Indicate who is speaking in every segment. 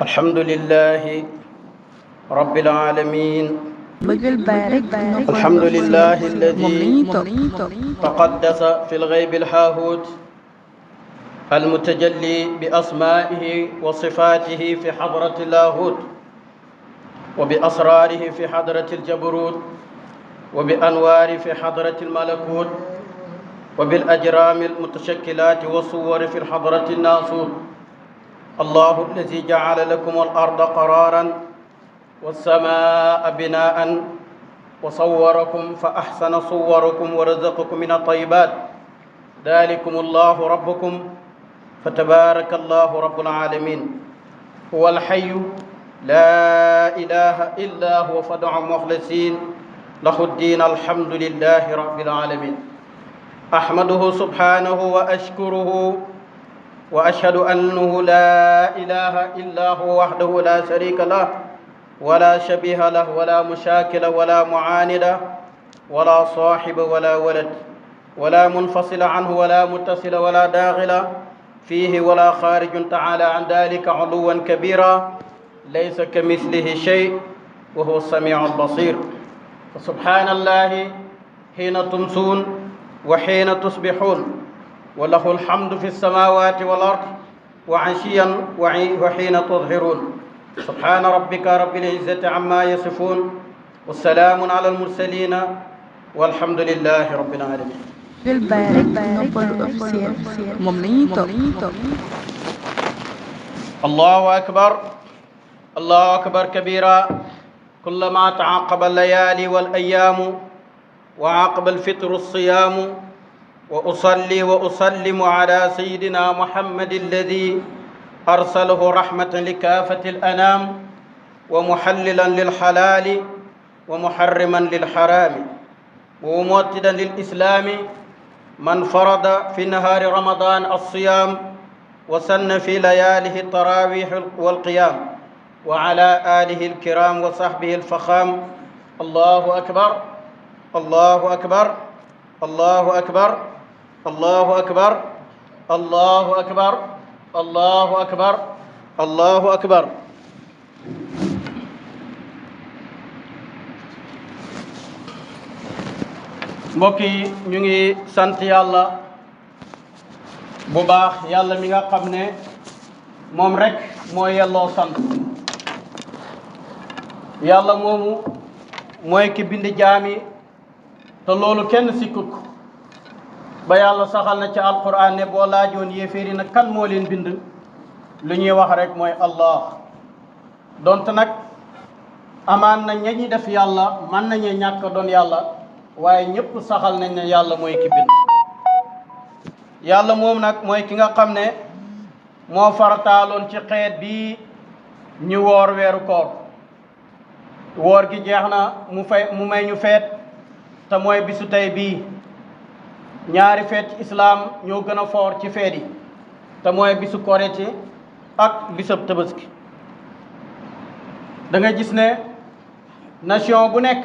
Speaker 1: الحمد لله رب العالمين. الحمد لله الذي تقدس في الغيب الحاهوت المتجلي بأسمائه وصفاته في حضرة اللاهوت وبأسراره في حضرة الجبروت وبأنوار في حضرة الملكوت وبالأجرام المتشكلات والصور في الحضرة الناسوت. الله الذي جعل لكم الأرض قرارا والسماء بناء وصوركم فأحسن صوركم ورزقكم من الطيبات. ذلكم الله ربكم فتبارك الله رب العالمين. هو الحي لا إله إلا هو فادعوا مخلصين له الدين. الحمد لله رب العالمين. أحمده سبحانه وأشكره وأشهد أنه لا إله إلا هو وحده لا شريك له ولا شبيه له ولا مشاكل ولا معاند ولا صاحب ولا ولد ولا منفصل عنه ولا متصل ولا داخل فيه ولا خارج تعالى عن ذلك علوا كبيرا. ليس كمثله شيء وهو السميع البصير. فسبحان الله حين تمسون وحين تصبحون وله الحمد في السماوات والأرض وعشيا وحين تظهرون. سبحان ربك رب العزة عما يصفون والسلام على المرسلين والحمد لله رب العالمين. الله أكبر الله أكبر كبيرا. كلما تعاقب الليالي والأيام وعاقب الفطر الصيام وأصلي وأسلم على سيدنا محمد الذي أرسله رحمة لكافة الأنام ومحللا للحلال ومحرما للحرام وموطدا للإسلام من فرض في نهار رمضان الصيام وسن في لياله التراويح والقيام وعلى آله الكرام وصحبه الفخام. الله أكبر الله أكبر الله أكبر الله أكبر الله أكبر الله أكبر الله أكبر. mbokk yi ñu ngi sant yàlla bu baax, yàlla mi nga xam ne moom rek moo yelloo sant. yàlla moomu mooy ki bind jaami te loolu kenn sikkut ko ba yàlla saxal na ci alquran ne boo laajoon yéeféeri na kan moo leen bind, lu ñuy wax rek mooy allah. donte nag amaan na ñi def yàlla mën nañu ñàkk doon yàlla, waaye ñëpp saxal nañ ne yàlla mooy ki bind. yàlla moom nag mooy ki nga xam ne moo farataaloon ci xeet bi ñu woor weeru koor. woor gi jeex na mu may ñu feet te mooy bisu tey bii. ñaari feet ci islaam ñoo gën a foor ci feet yi te mooy bisu korite ak bisab tabaski. da nga gis ne nation bu nekk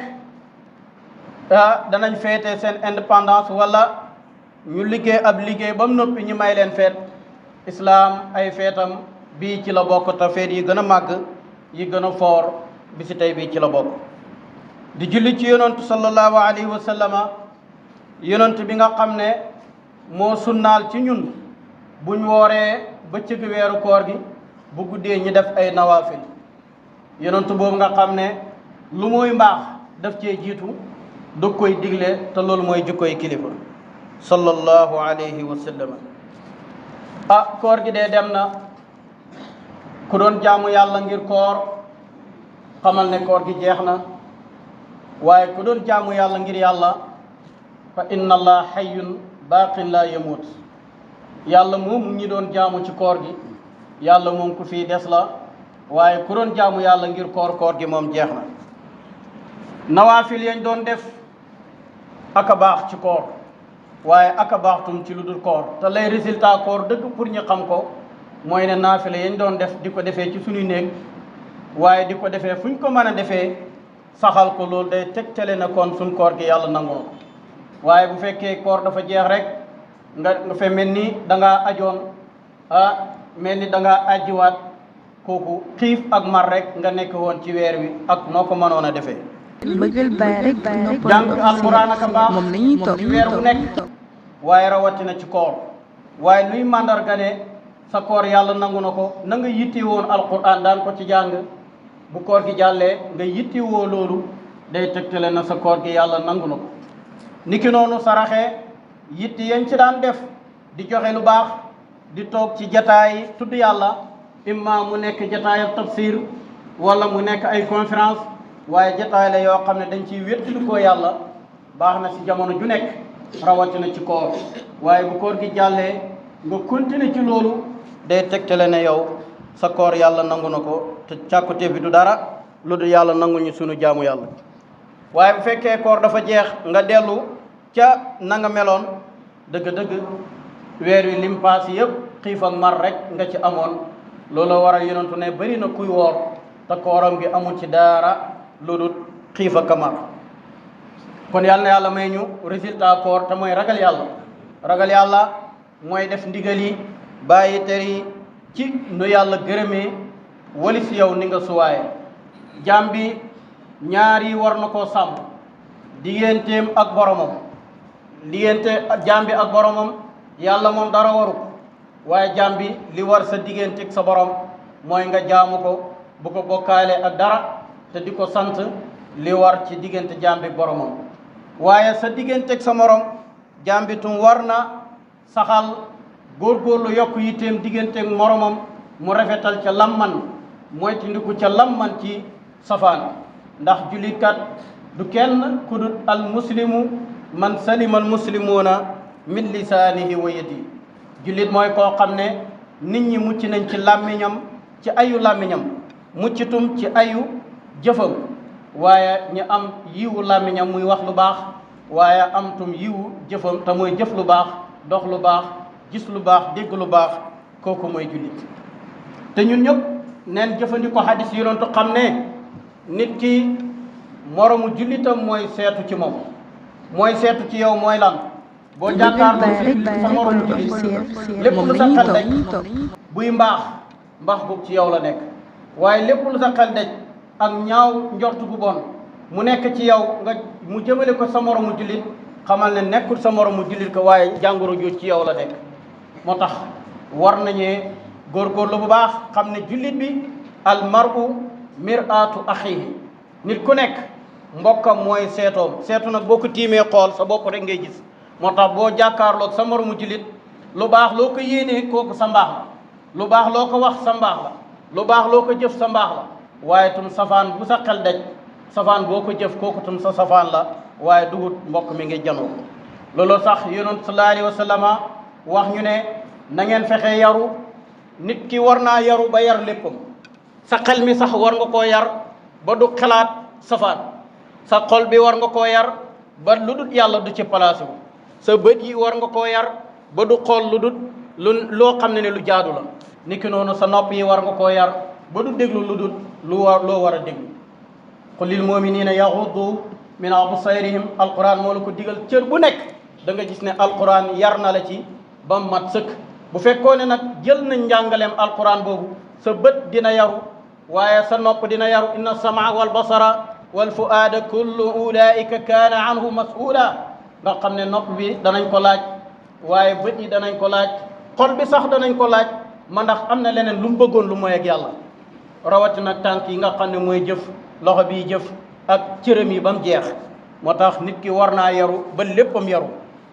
Speaker 1: danañ feete seen indépendance wala ñu liggéey ab liggéey ba mu noppi ñu may leen feet. islaam ay feetam bii ci la bokk te feet yi gën a màgg yi gën a foor bisi tey bii ci la bokk. di julli ci yonantu sallallahu alayhi wa sallama, yonent bi nga xam ne moo sunnaal ci ñun buñ wooree bëccëg weeru koor gi bu guddee ñi def ay nawaafil. yonent boobu nga xam ne lu muy mbaax daf cee jiitu du koy digle te loolu mooy jukkoy kilifa sallallahu alayhi wa sallam. koor gi dee dem na. ku doon jaamu yàlla ngir koor xamal ne koor gi jeex na, waaye ku doon jaamu yàlla ngir yàlla fa inna allah hayyun baaqin la yamut. yàlla moom ñi doon jaamu ci koor gi yàlla moom ku fii des la, waaye ku doon jaamu yàlla ngir koor gi moom jeex na. nawaafil yañ doon def aka baax ci koor, waaye aka baaxtum ci lu dul koor. te lay résultat koor dëgg pour ñu xam ko mooy ne naafile yañ doon def di ko defee ci suñu néeg, waaye di ko defee fuñ ko mën a defee saxal ko, loolu day tegtale na kon suñ koor gi yàlla nangu na. waaye bu fekkee koor dafa jeex rek nga fe mel ni da ngaa ajoon mel ni da ngaa ajjiwaat kooku xiif ak mar rek nga nekk woon ci weer wi ak noo ko mënoon a defee.
Speaker 2: bëggal baay rek
Speaker 1: jàng alquran ak a baax
Speaker 2: moom la ñuy topp
Speaker 1: ci weer wu nekk waaye rawatina ci koor waaye luy màndarga ne sa koor yàlla nangu na ko na nga yitti woon alquran daan ko ci jàng bu koor gi jàllee nga yitti woo loolu day tegtale na sa koor gi yàlla nangu na ko niki noonu saraxe yitti yañ ci daan def di joxe lu baax di toog ci jataay tudd yàlla imma mu nekk jataay ak tafsir wala mu nekk ay conférence waaye jataay la yoo xam ne dañ ciy wéttali ko yàlla baax na si jamono ju nekk rawatina ci koor waaye bu koor gi jàllee nga continuer ci loolu day tegtale ne yow sa koor yàlla nangu na ko te càkkute bi du dara lu dul yàlla nangul ñu sunu jaamu yàlla waaye bu fekkee koor dafa jeex nga dellu ca na nga meloon dëgg-dëgg weer wi lim paas yëpp xiif ak mar rek nga ci amoon loolu waral yonentu ne bëri na kuy woor te kooram gi amul ci dara lu dul xiif ak mar kon yàlla na yàlla may ñu résultat koor te mooy ragal yàlla mooy def ndigal yi bàyyi tere yi ci nu yàlla gërëmee wali si yow ni nga suwaaye jaam bi ñaar yi war na koo sàmm digganteem ak boromam jaam bi ak boromam yàlla moom dara waru ko waaye jaam bi li war sa diggante ak sa borom mooy nga jaamu ko bu ko bokkaale ak dara te di ko sant li war ci diggante jaam bi boromam waaye sa diggante ak sa morom jaam bi tum war na saxal góorgóorlu yokk yitteem diggante ak moromam mu rafetal ca lamman mooy ci ndiku ca lamman ci safaan ndax jullit kat du kenn ku dul al muslimu man salima al muslimuuna min lisaanihi wa yadihi jullit mooy koo xam ne nit ñi mucc nañ ci làmmiñam ci ayu làmmiñam muccitum ci ayu jëfam waaye ñu am yiwu làmmiñam muy wax lu baax waaye am tum yiwu jëfam te mooy jëf lu baax dox lu baax gis lu baax dégg lu baax kooku mooy jullit te ñun ñëpp neen jëfandikoo hadis yi doon xam ne nit ki moromu jullitam mooy seetu ci moom mooy seetu ci yow mooy lan boo jàkkaarloo sa moromu jullit lépp lu sa xel daj buy mbaax boobu ci yow la nekk waaye lépp lu sa xel daj ak ñaaw njortu gu bon mu nekk ci yow nga mu jëmale ko sa moromu jullit xamal ne nekkul sa moromu jullit ko waaye jàngoro ju ci yow la nekk moo tax war nañee góorgóorlu bu baax xam ne jullit bi al mar'u mir'atu axihi nit ku nekk mbokkam mooy seetoom seetu nag boo ko tiimee xool sa bopp rek ngay gis moo tax boo jàkkaarloog sa moromu jullit lu baax loo ko yéenee kooku sa mbaax la lu baax loo ko wax sa mbaax la lu baax loo ko jëf sa mbaax la waaye tum safaan bu sa xel daj safaan boo ko jëf kooku tum sa safaan la waaye dugut mbokk mi ngi janoo loolu sax yonent sallallahu alayhi wa sallama wax ñu ne na ngeen fexe yaru nit ki war naa yaru ba yar léppam sa xel mi sax war nga koo yar ba du xalaat safaan sa xol bi war nga koo yar ba lu dul yàlla du ci place wu sa bët yi war nga koo yar ba du xool lu dul loo xam ne lu jaadu la niki noonu sa nopp yi war nga koo yar ba du déglu lu dul loo war a déglu qul lil muminina yaxuddu min absarihim alquran moo la ko digal cër bu nekk da nga gis ne alquran yar na la ci ba mat sëkk bu fekkoo ne nag jël nañ njàngaleem alquran boobu sa bët dina yaru waaye sa nopp dina yaru inna samaa wal basara wal fuaada kullu ulaika kaana anhu mas'ula nga xam ne nopp bi danañ ko laaj waaye bët yi danañ ko laaj xol bi sax danañ ko laaj ma ndax am na leneen lu mu bëggoon lu mooy ak yàlla rawatina tànk yi nga xam ne mooy jëf loxo bi jëf ak cërëm yi ba mu jeex moo tax nit ki war naa yaru ba léppam yaru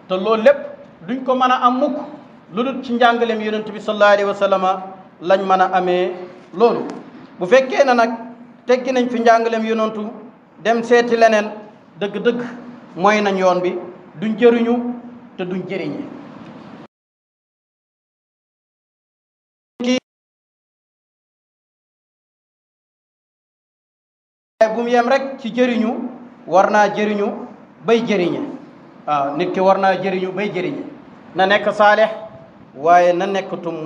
Speaker 1: te loolu lépp duñ ko mën a am mukk lu dul ci njàngaleem yonent bi sallallahu alayhi wa sallama lañ mën a amee loolu bu fekkee ne nag teggi nañ fi njàngaleem yonentu dem seeti leneen dëgg-dëgg mooy nañ yoon bi duñ jëriñu te duñ jëriñe bu mu yem rek ci jëriñu war naa jëriñu bay jëriñe waaw nit ki war naa jëriñu bay jëriñe na nekk saalix waaye na nekk tum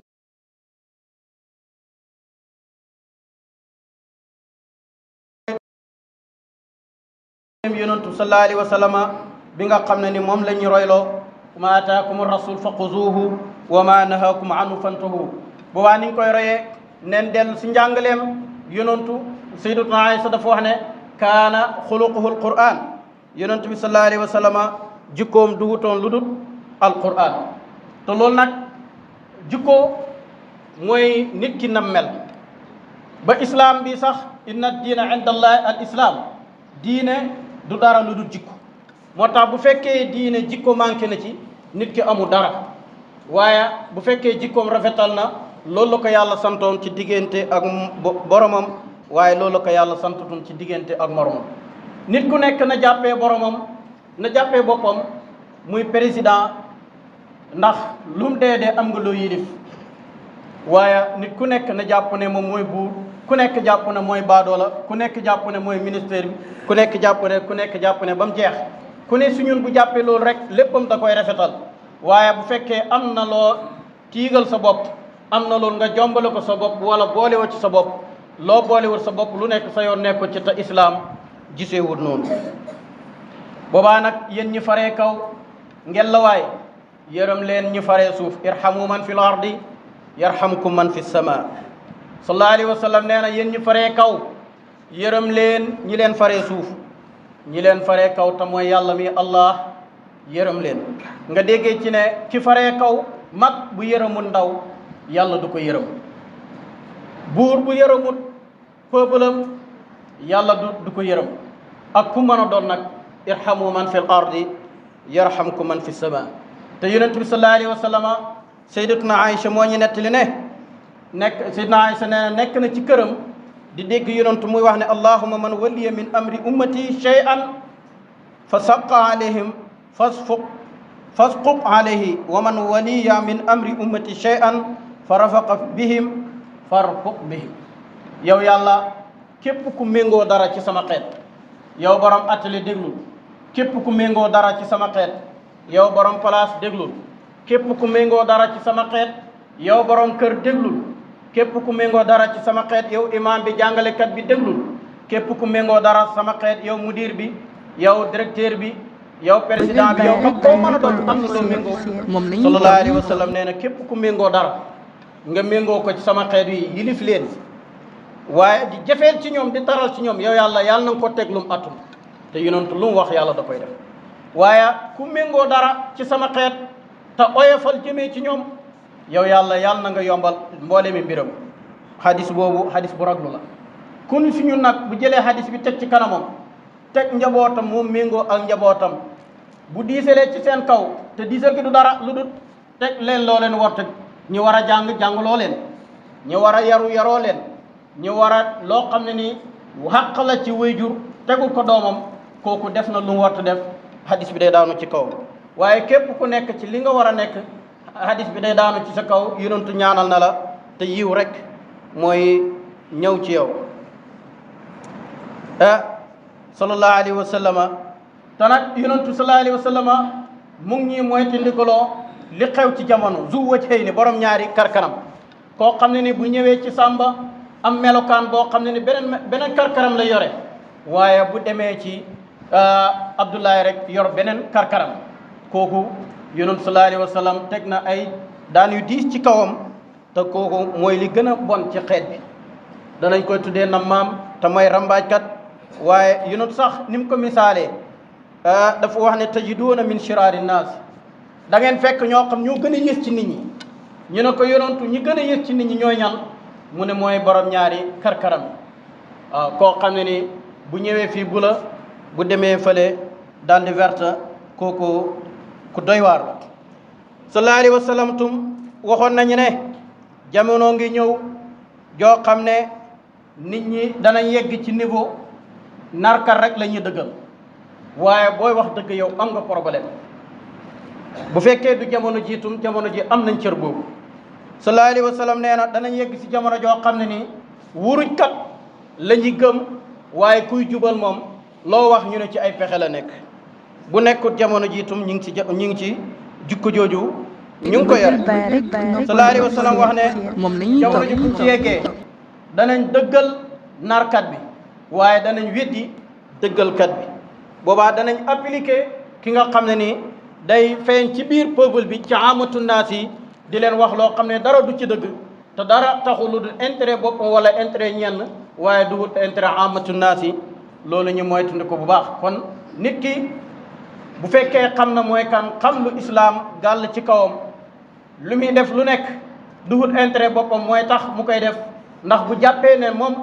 Speaker 1: yonentu sallallahu alayhi wa sallama bi nga xam ne ni moom la ñu royloo ma ataakum rasul fa xuzuuhu wa ma nahaakum anhu fantahu bu waa ni nga koy royee nen dellu si njàngaleem yonantu sayyidatuna Aïsa dafa wax ne kaana xuluquhu alquran yonantu bi sallallahu alayhi wa sallama jikkoom dugutoon lu dul alquran te loolu nag jikko mooy nit ki nam mel ba islam bi sax inna diina inda allahi al islam diine du dara lu dul jikko moo tax bu fekkee diine jikko manqué na ci nit ki amul dara waaye bu fekkee jikkoom rafetal na loolu la ko yàlla santoon ci diggante ak boromam waaye loolu la ko yàlla santoon ci diggante ak moromam nit ku nekk na jàppee boromam na jàppee boppam muy président ndax lu mu dee am nga loo yilif waaye nit ku nekk na jàpp ne moom mooy buur ku nekk jàpp ne mooy baadoola ku nekk jàpp ne mooy ministère bi ku nekk jàpp ne ba mu jeex ku ne su ñun bu jàppee loolu rek léppam da koy rafetal waaye bu fekkee am na loo tiigal sa bopp am na loolu nga jombale ko sa bopp wala boolewoo ci sa bopp loo boolewul sa bopp lu nekk sa yoon nekk ci te islaam giseewul noonu boobaa nag yéen ñi faree kaw ngelawaay yërëm leen ñi faree suuf irhamu man fil ardi yarhamkum man fi sama sallallahu alayhi wa sallam nee na yéen ñi faree kaw yërëm leen ñi leen faree suuf ñi leen faree kaw te mooy yàlla mi allah yërëm leen nga déggee ci ne ki faree kaw mag bu yërëmul ndaw yàlla du ko yërëm buur bu yërëmul peuple yàlla du ko yërëm ak ku mën a doon nag irhamu man fil ardi yarhamkum man fi sama te yonent bi sallallahu alayhi wa sallama sayyidatuna Aïcha moo ñu nettali ne sayyidatuna Aïcha nee na nekk na ci këram di dégg yonent muy wax ne allahumma man waliya min amri ummati shay'an fa saqa alayhim fasquq alayhi wa man waliya min amri ummati shay'an fa rafaqa bihim farfuq bihim yow yàlla képp ku méngoo dara ci sama xeet yow borom atelier déglul képp ku méngoo dara ci sama xeet yow borom place déglul képp ku méngoo dara ci sama xeet yow borom kër déglul képp ku méngoo dara ci sama xeet yow imam bi jàngalekat bi déglul képp ku méngoo dara sama xeet yow mudir bi yow directeur bi yow président bi yow ak koo mën a doon am na loo méngoo sallallahu alayhi wa sallam nee na képp ku méngoo dara nga méngoo ko ci sama xeet yi yilif leen waaye di jafeel ci ñoom di taral ci ñoom yow yàlla na nga ko teg lum atum te yonent lu mu wax yàlla da koy def waaye ku méngoo dara ci sama xeet te oyofal jëmee ci ñoom yow yàlla na nga yombal mboole mi mbiram hadis boobu hadis bu raglu la kun si ñun nag bu jëlee hadis bi teg ci kanamam teg njabootam moom méngoo ak njabootam bu diisalee ci seen kaw te diisal gi du dara lu dul teg leen loo leen war teg ñi war a jàngloo leen ñi war a yaroo leen ñi war a loo xam ne nii xàq la ci wayjur tegul ko doomam kooku def na lu mu warta def hadis bi day daanu ci kaw waaye képp ku nekk ci li nga war a nekk hadis bi day daanu ci sa kaw yonentu ñaanal na la te yiw rek mooy ñëw ci yow sallallahu alayhi wa sallama te nag yonentu sallallahu alayhi wa sallama mu ngi ñii mooy te ndikaloo li xew ci jamono zu wajhayni ni borom ñaari karkanam koo xam ne ni bu ñëwee ci sàmba am melokaan boo xam ne ni beneen karkaram la yore waaye bu demee ci Abdoulaye rek yor beneen karkaram kooku yonent sallallahu alayhi wa sallam teg na ay daan yu diis ci kawam te kooku mooy li gën a bon ci xeet bi danañ koy tuddee na maam te mooy rambaajkat waaye yonent sax ni mu ko misaalee dafa wax ne tajiduuna min shiraari naas da ngeen fekk ñoo xam ñoo gën a yées ci nit ñi ñu ne ko yonentu ñi gën a yées ci nit ñi ñooy ñan mu ne mooy borom ñaari karkaram waaw koo xam ne ni bu ñëwee fii bu demee fële daal di verte kooku ku doy waar la sallallahu alayhi wa sallam tum waxoon nañu ne jamono ngi ñëw joo xam ne nit ñi danañ yegg ci niveau narkar rek la ñuy dëggal waaye booy wax dëgg yow am nga problème bu fekkee du jamono jiitum jamono ji am nañ cër boobu sallallahu alayhi wa sallam nee na danañ yegg si jamono joo xam ne nii wuruñkat la ñuy gëm waaye kuy jubal moom loo wax ñu ne ci ay pexe la nekk bu nekkut jamono jiitum ñu ngi ci jukko jooju ñu ngi ko yore sallallahu alayhi wa sallam wax ne jamono ji buñ ci yeggee danañ dëggal narkat bi waaye danañ weddi dëggalkat bi boobaa danañ appliquer ki nga xam ne nii day feeñ ci biir peuple bi ci amatu naas yi di leen wax loo xam ne dara du ci dëgg te dara taxul lu dul intérêt boppam wala intérêt ñenn waaye du wut intérêt amatu naas yi loolu ñu moytundi ko bu baax. kon nit ki bu fekkee xam na mooy kan xam lu islaam gàll ci kawam lu muy def lu nekk du wut intérêt boppam mooy tax mu koy def ndax bu jàppee ne moom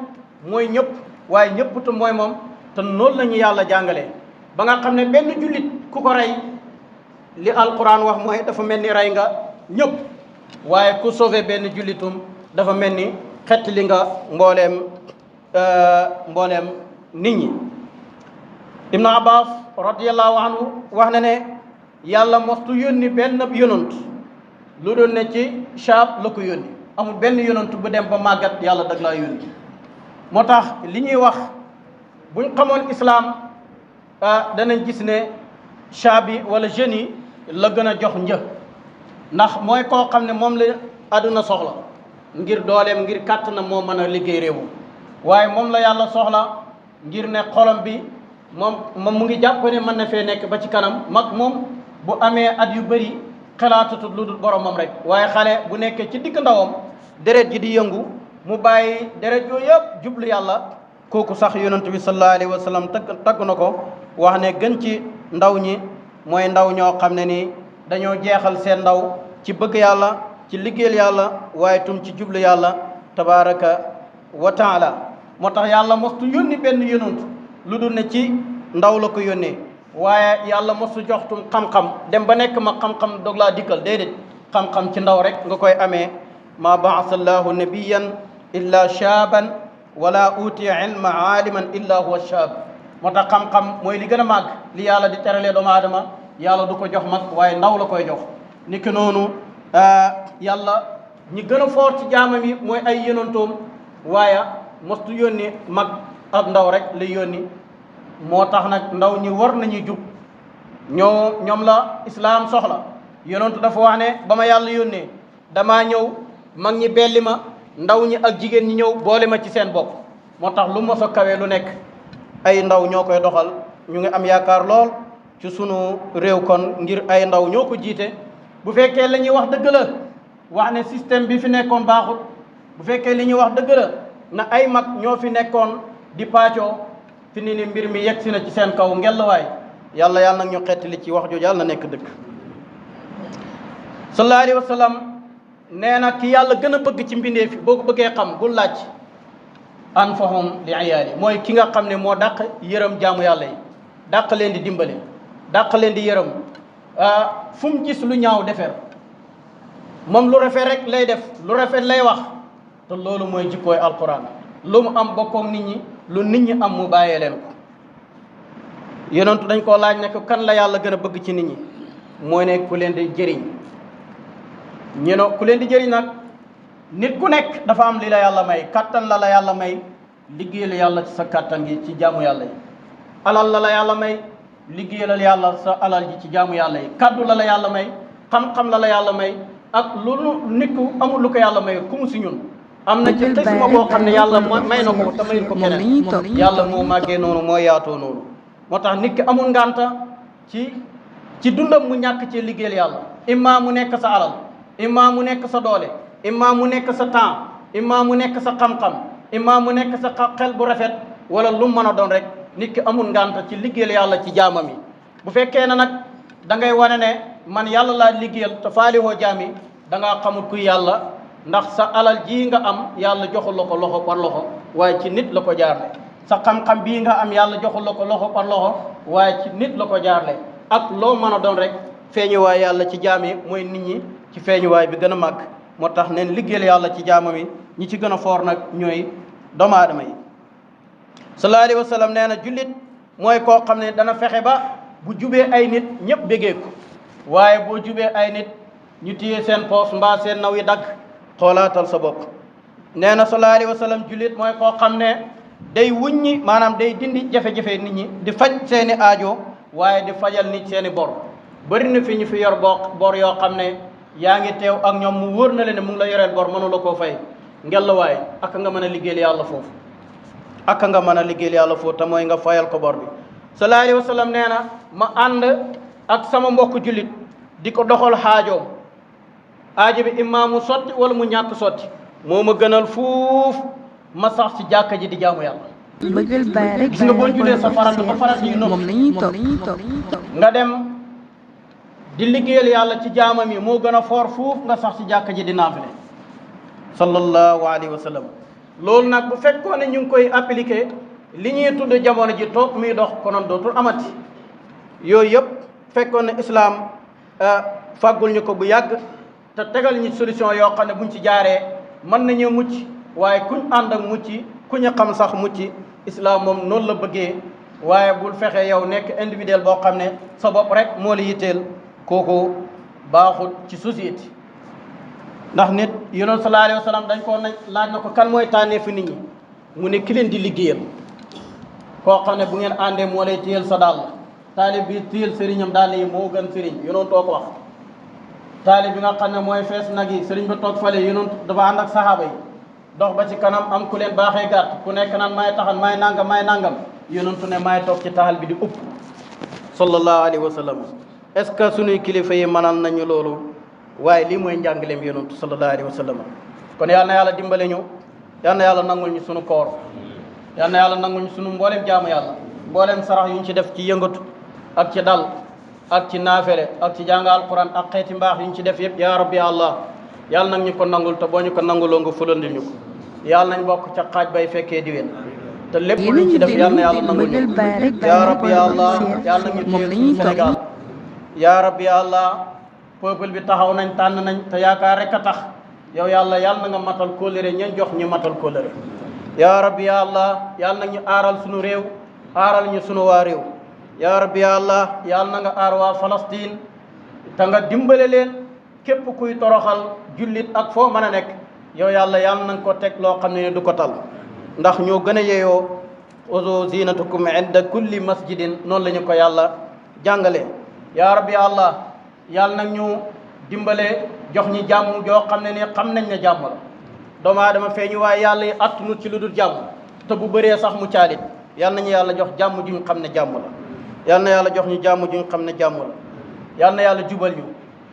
Speaker 1: mooy ñëpp waaye ñëpp te mooy moom te noonu la ñu yàlla jàngalee ba nga xam ne benn jullit ku ko rey li alquran wax mooy dafa mel ni rey nga ñëpp waaye ku sauvé benn jullitum dafa mel ni xett li nga mbooleem nit ñi. Ibnu Abbas radiyallahu anhu wax na ne yàlla mostu yónni benn yonant lu doon ne ci shaab la ko yónni amul benn yonant bu dem ba màggat yàlla dag laa yónni. moo tax li ñuy wax buñ xamoon islaam danañ gis ne shaab yi wala jeunes yi la gën a jox një ndax mooy koo xam ne moom la àdduna soxla ngir dooleem ngir kàttanam moo mën a liggéey réewam waaye moom la yàlla soxla ngir ne xolam bi moom mu ngi jàpp ne mën na fee nekk ba ci kanam mag moom bu amee at yu bëri xalaatatut lu dul boromam rek waaye xale bu nekkee ci digg ndawam deret ji di yëngu mu bàyyi deret yooyu yëpp jublu yàlla kooku sax yonent bi sallallahu alayhi wa sallam tagg na ko wax ne gën ci ndaw ñi mooy ndaw ñoo xam ne ni dañoo jeexal seen ndaw ci bëgg yàlla ci liggéeyal yàlla waaye tum ci jublu yàlla tabaraka wa taala moo tax yàlla mostu yónni benn yonent lu dul ne ci ndaw la ko yónnee waaye yàlla mosu jox tum xam-xam dem ba nekk ma xam-xam dog laa dikkal déedéet xam-xam ci ndaw rek nga koy amee ma baasa llahu nabiyan illa shaaban wala utiya ilma aaliman illa huwa shaab moo tax xam-xam mooy li gën a màgg li yàlla di teralee doomu aadama yàlla du ko jox mag waaye ndaw la koy jox ni ki noonu yàlla ñi gën a foor ci jaamam yi mooy ay yonantoom waaye mostu yónni mag ak ndaw rek lay yónni moo tax nag ndaw ñi war nañu jub ñoom la islaam soxla yonantu dafa wax ne ba ma yàlla yónnee damaa ñëw mag ñi belli ma ndaw ñi ak jigéen ñi ñëw boole ma ci seen bopp moo tax lu mos a kawee lu nekk ay ndaw ñoo koy doxal ñu ngi am yaakaar lool ci sunu réew kon ngir ay ndaw ñoo ko jiite bu fekkee la ñuy wax dëgg la wax ne système bi fi nekkoon baaxut bu fekkee li ñuy wax dëgg la na ay mag ñoo fi nekkoon di paccoo fi ni mbir mi yegg si na ci seen kaw ngellawaay yàlla nag ñu xettali ci wax jooju yàlla na nekk dëgg. sallallahu alayhi wa sallam nee na ki yàlla gën a bëgg ci mbindee fi boo ko bëggee xam bul laaj anfahum li iyaali mooy ki nga xam ne moo dàq yërëm jaamu yàlla yi dàq leen di dimbale dàq leen di yërëm fu mu gis lu ñaaw defeer moom lu rafet rek lay def lu rafet lay wax te loolu mooy jikkooy alquran lu mu am bokkook nit ñi lu nit ñi am mu bàyyee leen ko yonentu dañ koo laaj ne ko kan la yàlla gën a bëgg ci nit ñi mooy ne ku leen di jëriñ ku leen di jëriñ nag nit ku nekk dafa am li la yàlla may kattan la yàlla may liggéeyal yàlla ci sa kattan gi ci jaamu yàlla yi alal la yàlla may liggéeyal yàlla sa alal ji ci jaamu yàlla yi kaddu la yàlla may xam-xam la yàlla may ak loolu nit ku amul lu ko yàlla may ku mu si ñun am na ci xisma boo xam ne yàlla may na ko te mayul ko keneen yàlla moo màggee noonu moo yaatoo noonu moo tax nit ki amul ngànta ci dundam mu ñàkk ci liggéeyal yàlla imma mu nekk sa alal imma mu nekk sa doole imma mu nekk sa temps imma mu nekk sa xam-xam imma mu nekk sa xel bu rafet wala lu mu mën a doon rek nit ki amul ngànta ci liggéeyal yàlla ci jaamam yi bu fekkee ne nag da ngay wane ne man yàlla laa liggéeyal te faalihoo jaam yi da ngaa xamul kuy yàlla ndax sa alal ji nga am yàlla joxul la ko loxo par loxo waaye ci nit la ko jaarle sa xam-xam bii nga am yàlla joxul la ko loxo par loxo waaye ci nit la ko jaarle ak loo mën a doon rek feeñuwaay yàlla ci jaam yi mooy nit ñi ci feeñuwaay bi gën a màgg moo tax neen liggéeyal yàlla ci jaamam yi ñi ci gën a foor nag ñooy doomu aadama yi sallallahu alayhi wa sallam nee na jullit mooy koo xam ne dana fexe ba bu jubee ay nit ñëpp bégee ko waaye boo jubee ay nit ñu téye seen poos mbaa seen naw yi dagg xoolaatal sa bopp nee na sallallahu alayhi wa sallam jullit mooy koo xam ne day wuññi maanaam day dindi jafe-jafe nit ñi di faj seeni aajo waaye di fajal nit seeni bor bëri na fi ñu fi yor bor yoo xam ne yaa ngi teew ak ñoom mu wóor na leen ne mu ngi la yoreel bor mënu la koo fay ngelawaay ak nga mën a liggéeyal yàlla foofu ak nga mën a liggéeyal yàlla foofu te mooy nga fayal ko bor bi sallallahu alayhi wa sallam nee na ma ànd ak sama mbokk jullit di ko doxal aajo bi imma mu sotti wala mu ñàkk sotti moo ma gënal fuuf ma sax ci jàkka ji di jaamu yàlla.
Speaker 2: bëggal baay rek
Speaker 1: gis nga boo julee sa farat ba farat yi
Speaker 2: moom lañuy topp
Speaker 1: nga dem di liggéeyal yàlla ci jaamam yi moo gën a foor fuuf nga sax ci jàkka ji di naafile sallallahu alayhi wa sallam. loolu nag bu fekkoon ne ñu ngi koy appliqué li ñuy tudd jamono ji toog muy dox konoon dootul amati. yooyu yëpp fekkoon ne islaam fàggul ñu ko bu yàgg te tegal ñu solution yoo xam ne buñ ci jaaree mën nañu mucc waaye kuñ ànd ak mucc ku ñu xam sax mucc. islaam moom noonu la bëggee waaye bul fexe yow nekk individuel boo xam ne sa bopp rek moo la yitteel kooku baaxul ci société. ndax nit yonent sallallahu alayhi wa sallam dañ koo laaj na ko kan mooy tànneefu nit ñi mu ne ki leen di liggéeyal koo xam ne bu ngeen àndee moo lay téyel sa dàll taalib bi téyel sëriñam dàll yi moo gën sëriñ yonent too ko wax. taalib bi nga xam ne mooy fees nag yi sëriñ ba toog fale yonent dafa ànd ak saxaaba yi dox ba ci kanam am ku leen baaxee gàtt ku nekk naan maay taxan maay nangam yonentu ne maay toog ci taxal bi di upp sallallahu alayhi wa sallam. est-ce que suñuy kilifa yi mënal nañu loolu waaye lii mooy njàngaleem yonentu sallallahu alayhi wa sallam. kon yal na yàlla dimbale ñu yal na yàlla nangul ñu sunu koor yal na yàlla nangul ñu sunu mboolem jaamu yàlla mboolem sarax yu ñu ci def ci yëngatu ak ci dal ak ci naafere ak ci jàng alquran ak xeeti mbaax yu ñu ci def yëpp ya rabbi allah yàlla nag ñu ko nangul te boo ñu ko nanguloo nga fulandil ñu ko yàlla nañ bokk ca xaaj bay fekkee diwén te lépp luñ ci def yàlla na yàlla nangul ñu ya rabbi allah yàlla nag ñu téye Sénégal ya rabbi allah peuple bi taxaw nañ tànn nañ te yaakaar rek a tax yow yàlla na nga matal kóllëre ñañ jox ñu matal kóllëre ya rabbi allah yàlla nag ñu aaral sunu réew aaral ñu sunu waa réew ya rabbi allah yàlla na nga aar waa Palestine te nga dimbale leen képp kuy toroxal jullit ak foo mën a nekk yow yàlla na nga ko teg loo xam ne du ko tal ndax ñoo gën a yeyoo uzu zinatukum inda kulli masjidin noonu la ñu ko yàlla jàngale ya rabbi allah yàlla nag ñu dimbale jox ñi jàmm joo xam ne ni xam nañ ne jàmm la doomu aadama feeñu waaye yàlla yi attunu ci lu dul jàmm te bu bëree sax mu caalit yàlla nañu yàlla jox jàmm ju ñu xam ne jàmm la yàlla na yàlla jox ñu jàmm ju ñu xam ne jàmm la yàlla na yàlla jubal ñu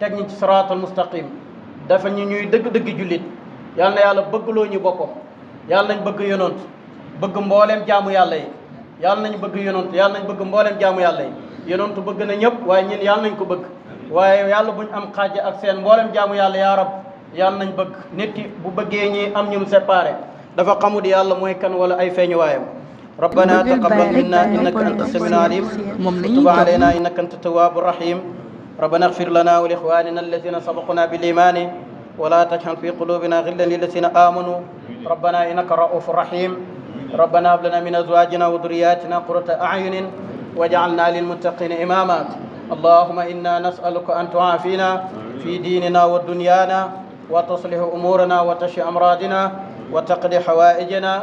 Speaker 1: teg ñu ci siraatal mustaqim dafa ñu ñuy dëgg-dëgg jullit yàlla na yàlla bëggloo ñu boppam yàlla nañ bëgg yonent bëgg mbooleem jaamu yàlla yi yàlla nañ bëgg yonent yàlla nañ bëgg mbooleem jaamu yàlla yi yonent bëgg na ñëpp waaye ñun yàlla nañ ko bëgg waaye yàlla buñ am xaaja ak seen mbooleem jaamu yàlla yaa rab yàlla nañ bëgg nit ki bu bëggee ñi am ñu mu séparé dafa xamul yàlla mooy kan wala ay feeñu waayam ربنا تقبل منا إنك أنت السميع العليم وتب علينا إنك أنت التواب الرحيم ربنا اغفر لنا ولإخواننا الذين سبقونا بالإيمان ولا تجعل في قلوبنا غلا للذين آمنوا ربنا إنك رؤوف رحيم ربنا هب لنا من أزواجنا وذرياتنا قرة أعين واجعلنا للمتقين إماما اللهم إنا نسألك أن تعافينا في ديننا ودنيانا وتصلح أمورنا وتشفي أمراضنا وتقضي حوائجنا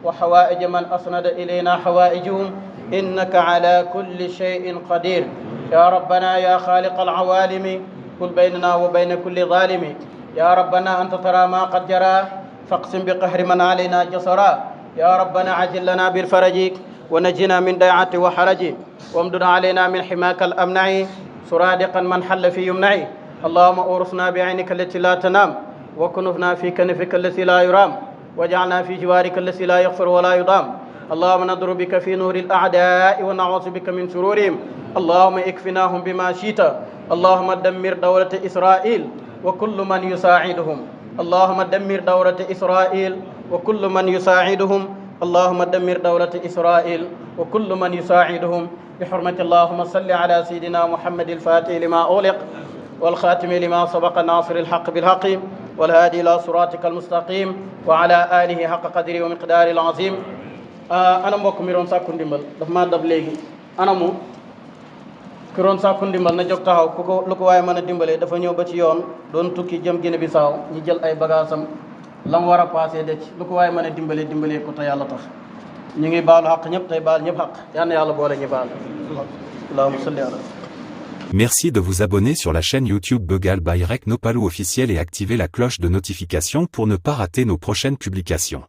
Speaker 1: وحوائج من أسند إلينا حوائجهم إنك على كل شيء قدير يا ربنا يا خالق العوالم قل بيننا وبين كل ظالم يا ربنا أنت ترى ما قد جرى فاقسم بقهر من علينا جسرا يا ربنا عجل لنا بالفرج ونجنا من ضيعة وحرج وامدد علينا من حماك الأمنع سرادقا من حل في يمنع اللهم أورثنا بعينك التي لا تنام وكنفنا في كنفك التي لا يرام واجعلنا في جوارك الذي لا يغفر ولا يضام اللهم نضر بك في نور الأعداء ونعوذ بك من شرورهم اللهم اكفناهم بما شئت اللهم دمر دولة إسرائيل وكل من يساعدهم اللهم دمر دولة إسرائيل وكل من يساعدهم اللهم دمر دولة إسرائيل وكل من يساعدهم بحرمة اللهم صل على سيدنا محمد الفاتح لما أغلق والخاتم لما سبق ناصر الحق بالحق والهادي إلى صراطك المستقيم وعلى آله حق قدره ومقداره العظيم أنا mbokk mi doon sàkku ndimbal daf maa dab léegi anamu ki doon sàkku ndimbal na jóg taxaw ku ko lu ko waaye mën a dimbalee dafa ñëw ba ci yoon doon tukki jëm Guinée Bissau ñu jël ay bagaasam la mu war a passé de ci lu ko waaye mën a dimbalee ko te yàlla tax ñu ngi baalu xaq ñëpp tey baal ñëpp xaq yal na yàlla boole ñu baal allahumma salli ala.
Speaker 3: Merci de vous abonner sur la chaîne YouTube Begal by Rek Nopalou officiel et activer la cloche de notification pour ne pas rater nos prochaines publications.